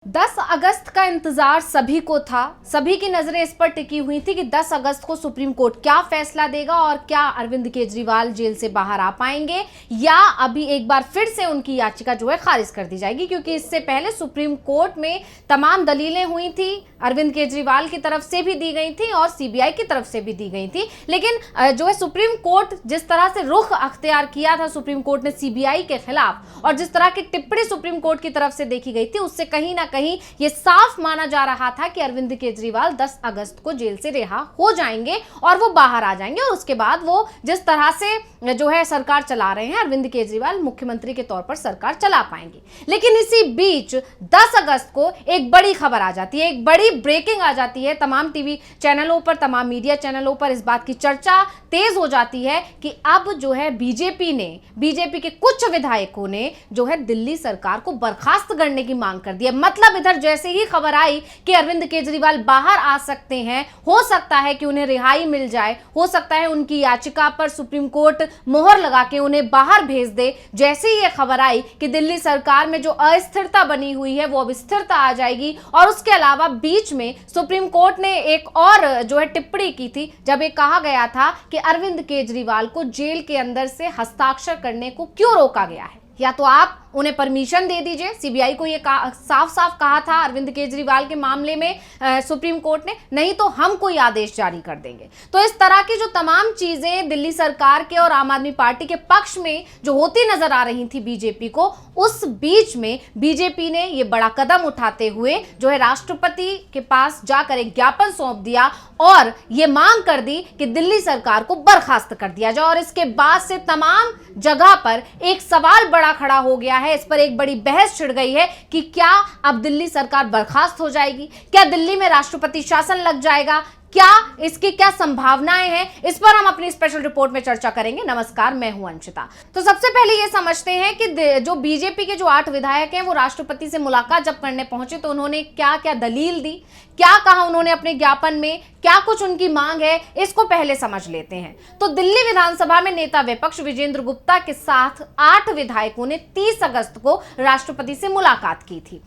10 अगस्त का इंतजार सभी को था। सभी की नजरें इस पर टिकी हुई थी कि 10 अगस्त को सुप्रीम कोर्ट क्या फैसला देगा और क्या अरविंद केजरीवाल जेल से बाहर आ पाएंगे या अभी एक बार फिर से उनकी याचिका जो है खारिज कर दी जाएगी, क्योंकि इससे पहले सुप्रीम कोर्ट में तमाम दलीलें हुई थी, अरविंद केजरीवाल की तरफ से भी दी गई थी और सीबीआई की तरफ से भी दी गई थी। लेकिन जो है सुप्रीम कोर्ट जिस तरह से रुख अख्तियार किया था सुप्रीम कोर्ट ने सीबीआई के खिलाफ और जिस तरह की टिप्पणी सुप्रीम कोर्ट की तरफ से देखी गई थी, उससे कहीं ना कहीं ये साफ माना जा रहा था कि अरविंद केजरीवाल 10 अगस्त को जेल से रिहा हो जाएंगे और वो बाहर आ जाएंगे और उसके बाद वो जिस तरह से जो है सरकार चला रहे हैं अरविंद केजरीवाल मुख्यमंत्री के तौर पर सरकार चला पाएंगे। लेकिन इसी बीच 10 अगस्त को एक बड़ी खबर आ जाती है, एक बड़ी ब्रेकिंग आ जाती है। तमाम टीवी चैनलों पर, तमाम मीडिया चैनलों पर इस बात की चर्चा तेज हो जाती है कि अब जो है बीजेपी के कुछ विधायकों ने जो है दिल्ली सरकार को बर्खास्त करने की मांग कर दी है। मतलब इधर जैसे ही खबर आई कि अरविंद केजरीवाल बाहर आ सकते हैं, हो सकता है कि उन्हें रिहाई मिल जाए, हो सकता है उनकी याचिका पर सुप्रीम कोर्ट मोहर लगा के उन्हें बाहर भेज दे, जैसे ही यह खबर आई कि दिल्ली सरकार में जो अस्थिरता बनी हुई है वो अब स्थिरता आ जाएगी। और उसके अलावा बीच में सुप्रीम कोर्ट ने एक और जो है टिप्पणी की थी, जब ये कहा गया था कि अरविंद केजरीवाल को जेल के अंदर से हस्ताक्षर करने को क्यों रोका गया है, या तो आप उन्हें परमिशन दे दीजिए। सीबीआई को ये साफ साफ कहा था अरविंद केजरीवाल के मामले में सुप्रीम कोर्ट ने, नहीं तो हम कोई आदेश जारी कर देंगे। तो इस तरह की जो तमाम चीजें दिल्ली सरकार के और आम आदमी पार्टी के पक्ष में जो होती नजर आ रही थी बीजेपी को, उस बीच में बीजेपी ने ये बड़ा कदम उठाते हुए जो है राष्ट्रपति के पास जाकर एक ज्ञापन सौंप दिया और ये मांग कर दी कि दिल्ली सरकार को बर्खास्त कर दिया जाए। और इसके बाद से तमाम जगह पर एक सवाल बड़ा खड़ा हो गया है, इस पर एक बड़ी बहस छिड़ गई है कि क्या अब दिल्ली सरकार बर्खास्त हो जाएगी, क्या दिल्ली में राष्ट्रपति शासन लग जाएगा, क्या इसकी क्या संभावनाएं हैं, इस पर हम अपनी स्पेशल रिपोर्ट में चर्चा करेंगे। नमस्कार, मैं हूं अंशिता। तो सबसे पहले ये समझते हैं कि जो बीजेपी के जो 8 विधायक हैं वो राष्ट्रपति से मुलाकात जब करने पहुंचे तो उन्होंने क्या क्या दलील दी, क्या कहा उन्होंने अपने ज्ञापन में, क्या कुछ उनकी मांग है, इसको पहले समझ लेते हैं। तो दिल्ली विधानसभा में नेता विपक्ष विजेंद्र गुप्ता के साथ 8 विधायकों ने 30 अगस्त को राष्ट्रपति से मुलाकात की थी।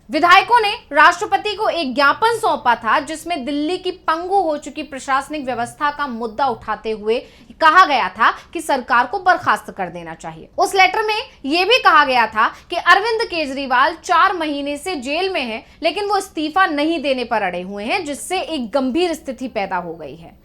विधायकों ने राष्ट्रपति को एक ज्ञापन सौंपा था जिसमें दिल्ली की पंगु हो चुकी प्रशासनिक व्यवस्था का मुद्दा उठाते हुए कहा गया था कि सरकार को बर्खास्त कर देना चाहिए। उस लेटर में यह भी कहा गया था कि अरविंद केजरीवाल 4 महीने से जेल में हैं, लेकिन वो इस्तीफा नहीं देने पर अड़े हुए हैं, जिससे एक गंभीर स्थिति पैदा हो गई है।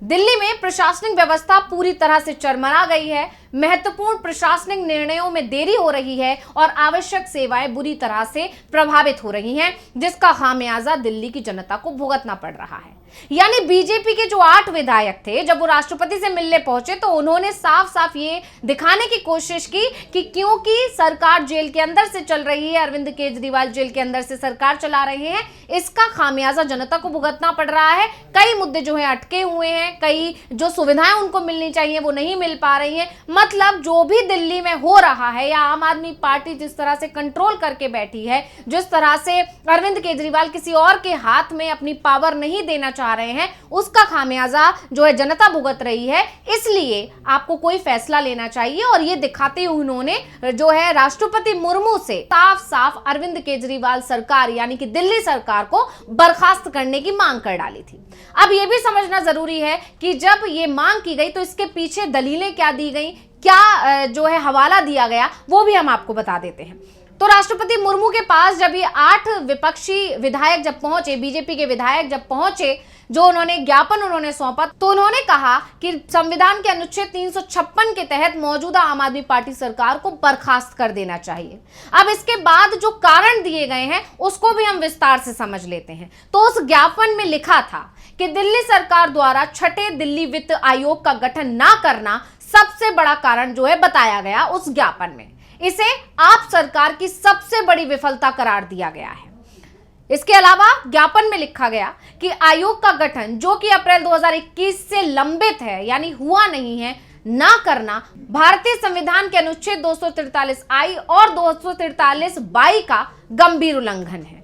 दिल्ली में प्रशासनिक व्यवस्था पूरी तरह से चरमरा गई है, महत्वपूर्ण प्रशासनिक निर्णयों में देरी हो रही है और आवश्यक सेवाएं बुरी तरह से प्रभावित हो रही हैं, जिसका खामियाजा दिल्ली की जनता को भुगतना पड़ रहा है। यानी बीजेपी के जो 8 विधायक थे, जब वो राष्ट्रपति से मिलने पहुंचे तो उन्होंने साफ साफ ये दिखाने की कोशिश की कि क्योंकि सरकार जेल के अंदर से चल रही है, अरविंद केजरीवाल जेल के अंदर से सरकार चला रहे हैं, इसका खामियाजा जनता को भुगतना पड़ रहा है। कई मुद्दे जो है अटके हुए हैं, कई जो सुविधाएं उनको मिलनी चाहिए वो नहीं मिल पा रही हैं। मतलब जो भी दिल्ली में हो रहा है या आम आदमी पार्टी जिस तरह से कंट्रोल करके बैठी है, जिस तरह से अरविंद केजरीवाल किसी और के हाथ में अपनी पावर नहीं देना चाह रहे हैं, उसका खामियाजा जो है जनता भुगत रही है। इसलिए आपको कोई फैसला लेना चाहिए और ये दिखाते हुए उन्होंने जो है राष्ट्रपति मुर्मू से साफ साफ अरविंद केजरीवाल सरकार यानी कि दिल्ली सरकार को बर्खास्त करने की मांग कर डाली थी। अब यह भी समझना जरूरी है कि जब ये मांग की गई तो इसके पीछे दलीलें क्या दी गई, क्या जो है हवाला दिया गया, वो भी हम आपको बता देते हैं। तो राष्ट्रपति मुर्मू के पास जब ये 8 विपक्षी विधायक जब पहुंचे, बीजेपी के विधायक जब पहुंचे, जो उन्होंने ज्ञापन उन्होंने सौंपा, तो उन्होंने कहा कि संविधान के अनुच्छेद 356 के तहत मौजूदा आम आदमी पार्टी सरकार को बर्खास्त कर देना चाहिए। अब इसके बाद जो कारण दिए गए हैं उसको भी हम विस्तार से समझ लेते हैं। तो उस ज्ञापन में लिखा था कि दिल्ली सरकार द्वारा 6ठे दिल्ली वित्त आयोग का गठन ना करना सबसे बड़ा कारण जो है बताया गया उस ज्ञापन में। इसे आप सरकार की सबसे बड़ी विफलता करार दिया गया है। इसके अलावा ज्ञापन में लिखा गया कि आयोग का गठन जो कि अप्रैल 2021 से लंबित है यानी हुआ नहीं है, ना करना भारतीय संविधान के अनुच्छेद 243I और 243(22) का गंभीर उल्लंघन है।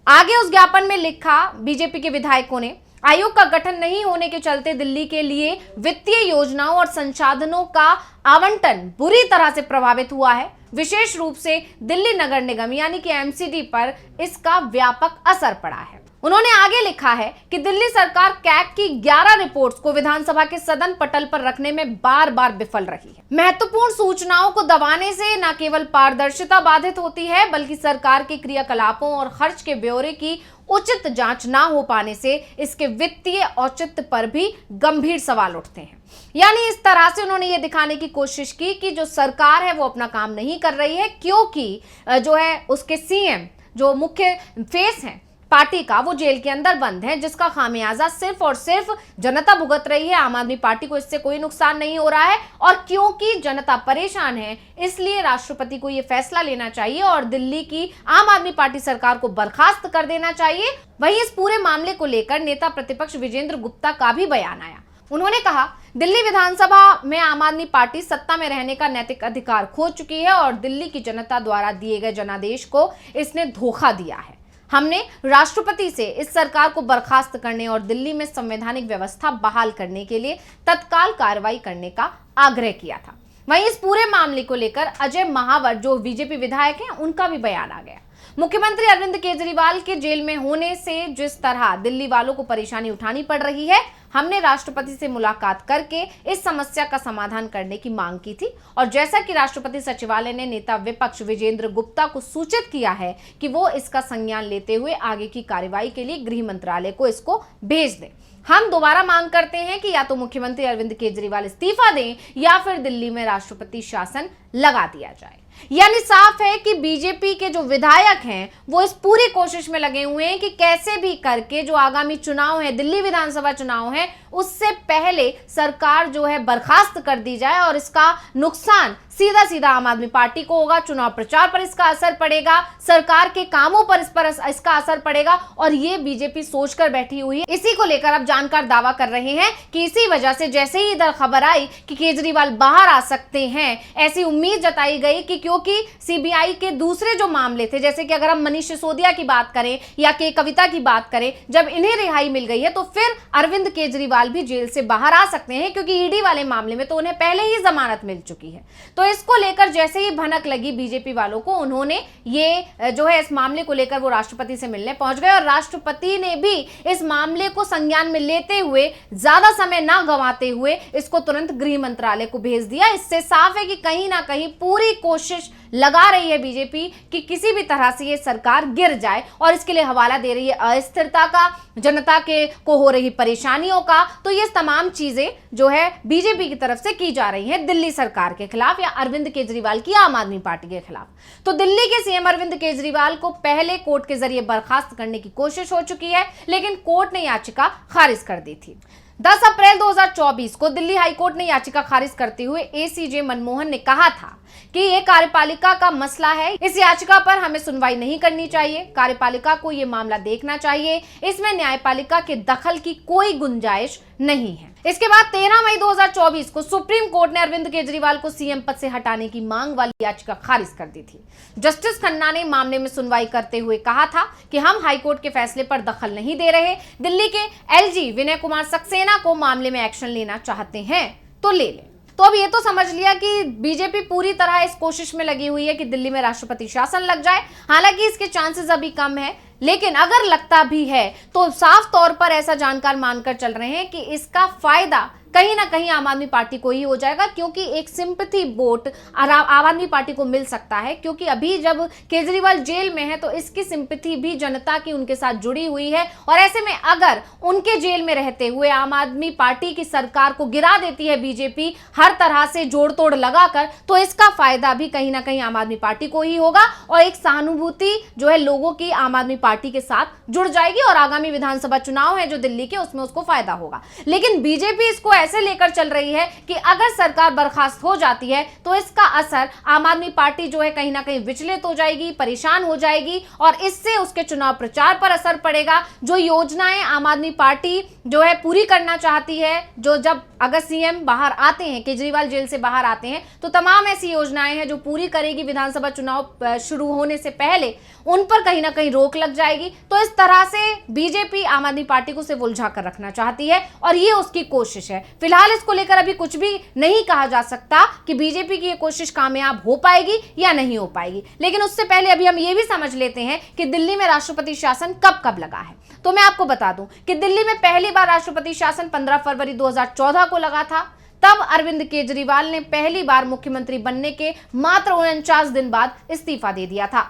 आगे उस ज्ञापन में लिखा बीजेपी के विधायकों ने, आयोग का गठन नहीं होने के चलते दिल्ली के लिए वित्तीय योजनाओं और संसाधनों का आवंटन बुरी तरह से प्रभावित हुआ है। विशेष रूप से दिल्ली नगर निगम यानी कि एमसीडी पर इसका व्यापक असर पड़ा है। उन्होंने आगे लिखा है कि दिल्ली सरकार कैग की 11 रिपोर्ट्स को विधानसभा के सदन पटल पर रखने में बार बार विफल रही है। महत्वपूर्ण सूचनाओं को दबाने से न केवल पारदर्शिता बाधित होती है, बल्कि सरकार के क्रियाकलापों और खर्च के ब्यौरे की उचित जांच न हो पाने से इसके वित्तीय औचित्य पर भी गंभीर सवाल उठते हैं। यानी इस तरह से उन्होंने ये दिखाने की कोशिश की कि जो सरकार है वो अपना काम नहीं कर रही है, क्योंकि जो है उसके सीएम जो मुख्य फेस हैं पार्टी का, वो जेल के अंदर बंद है, जिसका खामियाजा सिर्फ और सिर्फ जनता भुगत रही है। आम आदमी पार्टी को इससे कोई नुकसान नहीं हो रहा है, और क्योंकि जनता परेशान है इसलिए राष्ट्रपति को यह फैसला लेना चाहिए और दिल्ली की आम आदमी पार्टी सरकार को बर्खास्त कर देना चाहिए। वहीं इस पूरे मामले को लेकर नेता प्रतिपक्ष विजेंद्र गुप्ता का भी बयान आया। उन्होंने कहा, दिल्ली विधानसभा में आम आदमी पार्टी सत्ता में रहने का नैतिक अधिकार खो चुकी है और दिल्ली की जनता द्वारा दिए गए जनादेश को इसने धोखा दिया है। हमने राष्ट्रपति से इस सरकार को बर्खास्त करने और दिल्ली में संवैधानिक व्यवस्था बहाल करने के लिए तत्काल कार्रवाई करने का आग्रह किया था। वहीं इस पूरे मामले को लेकर अजय महावर जो बीजेपी विधायक हैं, उनका भी बयान आ गया। मुख्यमंत्री अरविंद केजरीवाल के जेल में होने से जिस तरह दिल्ली वालों को परेशानी उठानी पड़ रही है, हमने राष्ट्रपति से मुलाकात करके इस समस्या का समाधान करने की मांग की थी। और जैसा कि राष्ट्रपति सचिवालय ने नेता विपक्ष विजेंद्र गुप्ता को सूचित किया है कि वो इसका संज्ञान लेते हुए आगे की कार्रवाई के लिए गृह मंत्रालय को इसको भेज दें। हम दोबारा मांग करते हैं कि या तो मुख्यमंत्री अरविंद केजरीवाल इस्तीफा दें या फिर दिल्ली में राष्ट्रपति शासन लगा दिया जाए। यानी साफ है कि बीजेपी के जो विधायक हैं वो इस पूरी कोशिश में लगे हुए हैं कि कैसे भी करके जो आगामी चुनाव है, दिल्ली विधानसभा चुनाव है, उससे पहले सरकार जो है बर्खास्त कर दी जाए और इसका नुकसान सीधा सीधा आम आदमी पार्टी को होगा। चुनाव प्रचार पर इसका असर पड़ेगा, सरकार के कामों पर इसका असर पड़ेगा, और ये बीजेपी सोचकर बैठी हुई है। इसी को लेकर अब जानकार दावा कर रहे हैं कि इसी वजह से जैसे ही इधर खबर आई कि केजरीवाल बाहर आ सकते हैं, ऐसी उम्मीद जताई गई कि क्योंकि सीबीआई के दूसरे जो मामले थे, जैसे कि अगर हम मनीष सिसोदिया की बात करें या के कविता की बात करें, जब इन्हें रिहाई मिल गई है तो फिर अरविंद केजरीवाल भी जेल से बाहर आ सकते हैं, क्योंकि ईडी वाले मामले में तो उन्हें पहले ही जमानत मिल चुकी है। तो इसको लेकर जैसे ही भनक लगी बीजेपी वालों को, उन्होंने ये जो है इस मामले को लेकर वो राष्ट्रपति से मिलने पहुंच गए और राष्ट्रपति ने भी इस मामले को संज्ञान में लेते हुए ज्यादा समय ना गंवाते हुए इसको तुरंत गृह मंत्रालय को भेज दिया। इससे साफ है कि कहीं ना कहीं पूरी कोशिश लगा रही है बीजेपी कि किसी भी तरह से ये सरकार गिर जाए, और इसके लिए हवाला दे रही है अस्थिरता का, जनता के को हो रही परेशानियों का। तो ये तमाम चीजें जो है बीजेपी की तरफ से की जा रही हैं दिल्ली सरकार के खिलाफ या अरविंद केजरीवाल की आम आदमी पार्टी के खिलाफ। तो दिल्ली के सीएम अरविंद केजरीवाल को पहले कोर्ट के जरिए बर्खास्त करने की कोशिश हो चुकी है, लेकिन कोर्ट ने याचिका खारिज कर दी थी। 10 अप्रैल 2024 को दिल्ली हाईकोर्ट ने याचिका खारिज करते हुए एसीजे मनमोहन ने कहा था कि ये कार्यपालिका का मसला है, इस याचिका पर हमें सुनवाई नहीं करनी चाहिए, कार्यपालिका को ये मामला देखना चाहिए, इसमें न्यायपालिका के दखल की कोई गुंजाइश नहीं है। इसके बाद 13 मई 2024 को सुप्रीम कोर्ट ने अरविंद केजरीवाल को सीएम पद से हटाने की मांग वाली याचिका खारिज कर दी थी। जस्टिस खन्ना ने मामले में सुनवाई करते हुए कहा था कि हम हाईकोर्ट के फैसले पर दखल नहीं दे रहे, दिल्ली के एलजी विनय कुमार सक्सेना को मामले में एक्शन लेना चाहते हैं तो ले लें। तो अब ये तो समझ लिया कि बीजेपी पूरी तरह इस कोशिश में लगी हुई है कि दिल्ली में राष्ट्रपति शासन लग जाए। हालांकि इसके चांसेस अभी कम है, लेकिन अगर लगता भी है तो साफ तौर पर ऐसा जानकार मानकर चल रहे हैं कि इसका फायदा कहीं ना कहीं आम आदमी पार्टी को ही हो जाएगा, क्योंकि एक सिंपैथी वोट आम आदमी पार्टी को मिल सकता है। क्योंकि अभी जब केजरीवाल जेल में है तो इसकी सिंपैथी भी जनता की उनके साथ जुड़ी हुई है, और ऐसे में अगर उनके जेल में रहते हुए आम आदमी पार्टी की सरकार को गिरा देती है बीजेपी हर तरह से जोड़ तोड़ लगाकर, तो इसका फायदा भी कहीं ना कहीं आम आदमी पार्टी को ही होगा, और एक सहानुभूति जो है लोगों की आम आदमी पार्टी के साथ जुड़ जाएगी, और आगामी विधानसभा चुनाव है जो दिल्ली के, उसमें उसको फायदा होगा। लेकिन बीजेपी इसको ऐसे लेकर चल रही है कि अगर सरकार बर्खास्त हो जाती है तो इसका असर आम आदमी पार्टी जो है कहीं ना कहीं विचलित हो जाएगी, परेशान हो जाएगी, और इससे उसके चुनाव प्रचार पर असर पड़ेगा। जो योजनाएं आम आदमी पार्टी जो है पूरी करना चाहती है, जो जब अगर सीएम बाहर आते हैं, केजरीवाल जेल से बाहर आते हैं, तो तमाम ऐसी योजनाएं हैं जो पूरी करेगी विधानसभा चुनाव शुरू होने से पहले, उन पर कहीं ना कहीं रोक लग जाएगी। तो इस तरह से बीजेपी आम आदमी पार्टी को सिर्फ उलझा कर रखना चाहती है, और ये उसकी कोशिश है। फिलहाल इसको लेकर अभी कुछ भी नहीं कहा जा सकता कि बीजेपी की ये कोशिश कामयाब हो पाएगी या नहीं हो पाएगी। लेकिन उससे पहले अभी हम ये भी समझ लेते हैं कि दिल्ली में राष्ट्रपति शासन कब कब लगा है। तो मैं आपको बता दूं कि दिल्ली में पहली बार राष्ट्रपति शासन 15 फरवरी 2014 को लगा था। तब अरविंद केजरीवाल ने पहली बार मुख्यमंत्री बनने के मात्र 49 दिन बाद इस्तीफा दे दिया था।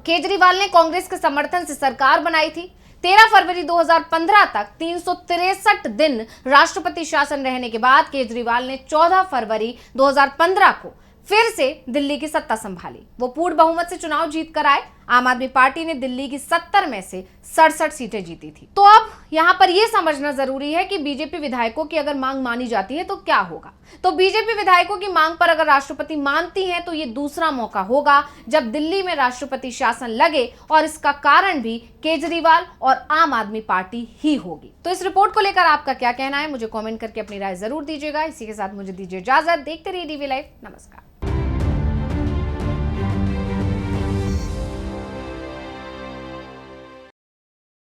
केजरीवाल ने कांग्रेस के समर्थन से सरकार बनाई थी। 13 फरवरी 2015 तक 363 दिन राष्ट्रपति शासन रहने के बाद केजरीवाल ने 14 फरवरी 2015 को फिर से दिल्ली की सत्ता संभाली। वो पूर्ण बहुमत से चुनाव जीत कर आए। आम आदमी पार्टी ने दिल्ली की 70 में से 67 सीटें जीती थी। तो अब यहां पर यह समझना जरूरी है कि बीजेपी विधायकों की अगर मांग मानी जाती है तो क्या होगा। तो बीजेपी विधायकों की मांग पर अगर राष्ट्रपति मानती हैं तो ये दूसरा मौका होगा जब दिल्ली में राष्ट्रपति शासन लगे, और इसका कारण भी केजरीवाल और आम आदमी पार्टी ही होगी। तो इस रिपोर्ट को लेकर आपका क्या कहना है, मुझे कॉमेंट करके अपनी राय जरूर दीजिएगा। इसी के साथ मुझे दीजिए इजाजत। देखते रहिए डीवी लाइव। नमस्कार।